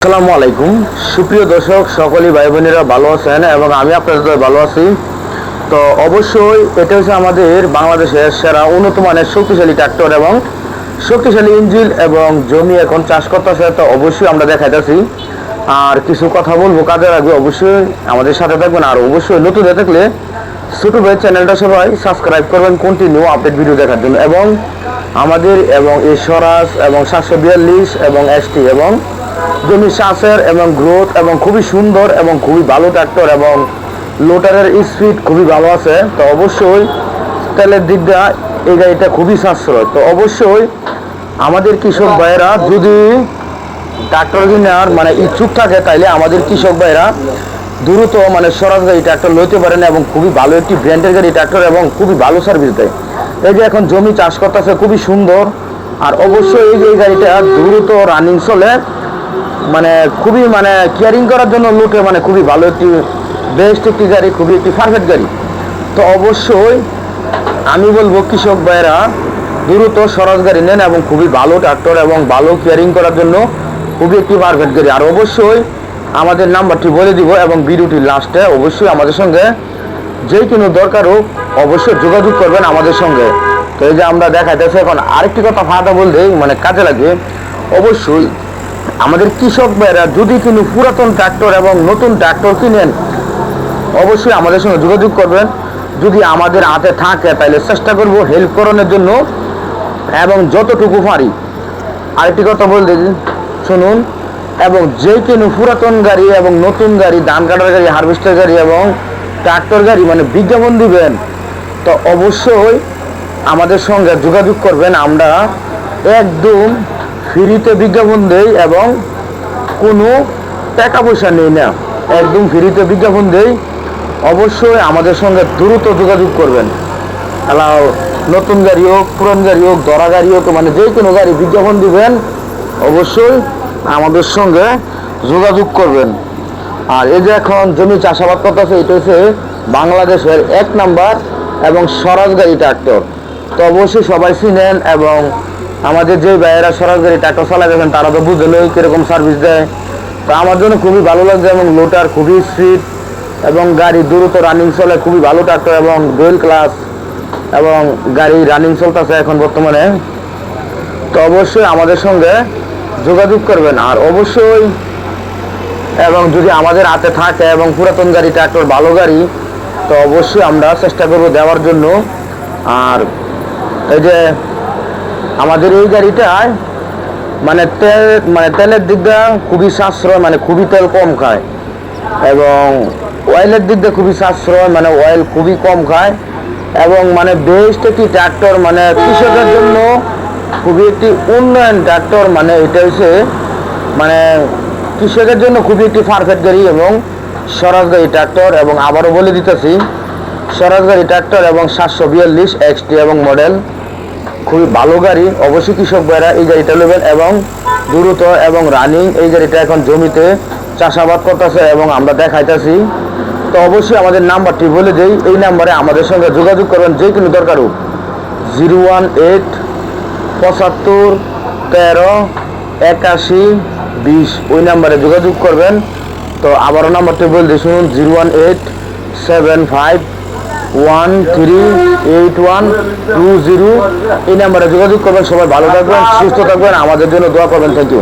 আসসালামু আলাইকুম সুপ্রিয় দর্শক সকলেই ভাই বোনেরা ভালো আছেন এবং আমি আপনাদের ভালো আছি। তো অবশ্যই এটা হচ্ছে আমাদের বাংলাদেশের সেরা উন্নত মানের শক্তিশালী ট্রাক্টর এবং শক্তিশালী ইঞ্জিন এবং জমি এখন চাষ করতেছে। তো অবশ্যই আমরা দেখাইতেছি আর কিছু কথা বলবো কাজের আগে অবশ্যই আমাদের সাথে থাকবেন আর অবশ্যই নতুন হয়ে থাকলে ছোট ভাই চ্যানেলটা সবাই সাবস্ক্রাইব করবেন কন্টিনিউ আপডেট ভিডিও দেখার জন্য এবং আমাদের এবং এই স্বরাজ এবং 742 এবং এসটি এবং জমি চাষের এবং গ্রোথ এবং খুবই সুন্দর এবং খুবই ভালো ট্রাক্টর এবং লোটারের স্পিড খুবই ভালো আছে। তো অবশ্যই তেলের দিক দিয়ে এই গাড়িটা খুবই সাশ্রয়। তো অবশ্যই আমাদের কৃষক ভাইয়েরা যদি ট্রাক্টর কেনার ইচ্ছুক থাকে তাইলে আমাদের কৃষক ভাইয়েরা দ্রুত স্বরাজ গাড়ি ট্রাক্টর লইতে পারেন এবং খুবই ভালো একটি ব্র্যান্ডের গাড়ি ট্রাক্টর এবং খুবই ভালো সার্ভিস দেয়। এই যে এখন জমি চাষ করতেছে খুবই সুন্দর আর অবশ্যই এই যে গাড়িটা দ্রুত রানিং চলে খুবই কেয়ারিং করার জন্য লুটে খুবই ভালো একটি বেস্ট একটি গাড়ি, খুবই একটি পারফেক্ট গাড়ি। তো অবশ্যই আমি বলবো কৃষক ভাইয়েরা দ্রুত স্বরাজ গাড়ি নেন এবং খুবই ভালো ট্রাক্টর এবং ভালো কেয়ারিং করার জন্য খুবই একটি পারফেক্ট গাড়ি। আর অবশ্যই আমাদের নাম্বারটি বলে দিব এবং ভিডিওটির লাস্টে অবশ্যই আমাদের সঙ্গে যে কোনো দরকার হোক অবশ্যই যোগাযোগ করবেন আমাদের সঙ্গে। তো এই যে আমরা দেখাইতেছি এখন আরেকটি কথা ফাঁদা বলতে কাজে লাগে। অবশ্যই আমাদের কৃষক ভাইরা যদি কোনো পুরাতন ট্রাক্টর এবং নতুন ট্রাক্টর কিনেন অবশ্যই আমাদের সঙ্গে যোগাযোগ করবেন। যদি আমাদের হাতে থাকে তাহলে চেষ্টা করব হেল্প করানোর জন্য এবং যতটুকু পারি। আরেকটি কথা বলতে শুনুন, এবং যে কোনো পুরাতন গাড়ি এবং নতুন গাড়ি, ধান কাটার গাড়ি, হারভেস্টার গাড়ি এবং ট্রাক্টর গাড়ি বিজ্ঞাপন দিবেন তো অবশ্যই আমাদের সঙ্গে যোগাযোগ করবেন। আমরা একদম ফ্রিতে বিজ্ঞাপন দেই এবং কোনো টাকা পয়সা নেই না, একদম ফ্রিতে বিজ্ঞাপন দেই। অবশ্যই আমাদের সঙ্গে দ্রুত যোগাযোগ করবেন। নতুন গাড়ি হোক, পুরান গাড়ি হোক, দরা গাড়ি হোক, যে কোনো গাড়ি বিজ্ঞাপন দিবেন অবশ্যই আমাদের সঙ্গে যোগাযোগ করবেন। আর এই যে এখন জমি চাষাবাদ করতেছে এটা হচ্ছে বাংলাদেশের 1 নাম্বার এবং স্বরাজ গাড়ি ট্রাক্টর। তো অবশ্যই সবাই চিনেন এবং আমাদের যে ভাইয়েরা স্বরাজ গাড়ি ট্রাক্টর চালাবেন তারা তো বুঝলেই কীরকম সার্ভিস দেয়। তো আমার জন্য খুবই ভালো লাগছে এবং লোটার খুবই স্পিড এবং গাড়ি দ্রুত রানিং চলে, খুবই ভালো ট্রাক্টর এবং ডুয়েল ক্লাস এবং গাড়ি রানিং চলতেছে এখন বর্তমানে। তো অবশ্যই আমাদের সঙ্গে যোগাযোগ করবেন। আর অবশ্যই এবং যদি আমাদের হাতে থাকে এবং পুরাতন গাড়ি ট্রাক্টর ভালো গাড়ি তো অবশ্যই আমরা চেষ্টা করব দেওয়ার জন্য। আর এই যে আমাদের এই গাড়িটায় তেলের দিক দিয়ে খুবই সাশ্রয়, খুবই তেল কম খায় এবং অয়েলের দিক দিয়ে খুবই সাশ্রয়, অয়েল খুবই কম খায় এবং বেস্ট একটি ট্রাক্টর, কৃষকের জন্য খুবই একটি উন্নয়ন ট্রাক্টর। এটা হচ্ছে কৃষকের জন্য খুবই একটি পারফেক্ট গাড়ি এবং স্বরাজ গাড়ি ট্রাক্টর। এবং আবারও বলে দিতেছি স্বরাজ গাড়ি ট্রাক্টর এবং 742 এক্সটি এবং মডেল খুবই ভালো গাড়ি। অবশ্যই কৃষক ভাইরা এই গাড়িটা নেবেন এবং দ্রুত এবং রানিং এই গাড়িটা এখন জমিতে চাষাবাদ করতেছে এবং আমরা দেখাইতেছি। তো অবশ্যই আমাদের নাম্বারটি বলে দিই, এই নাম্বারে আমাদের সঙ্গে যোগাযোগ করবেন যে কোনো দরকার হোক। 018 75 13 81 20 ওই নাম্বারে যোগাযোগ করবেন। তো আবারও নাম্বারটি বলতে শুনুন 018 75 138120 এই নাম্বারে যোগাযোগ করবেন। সবাই ভালো থাকবেন, সুস্থ থাকবেন, আমাদের জন্য দোয়া করবেন। Thank you.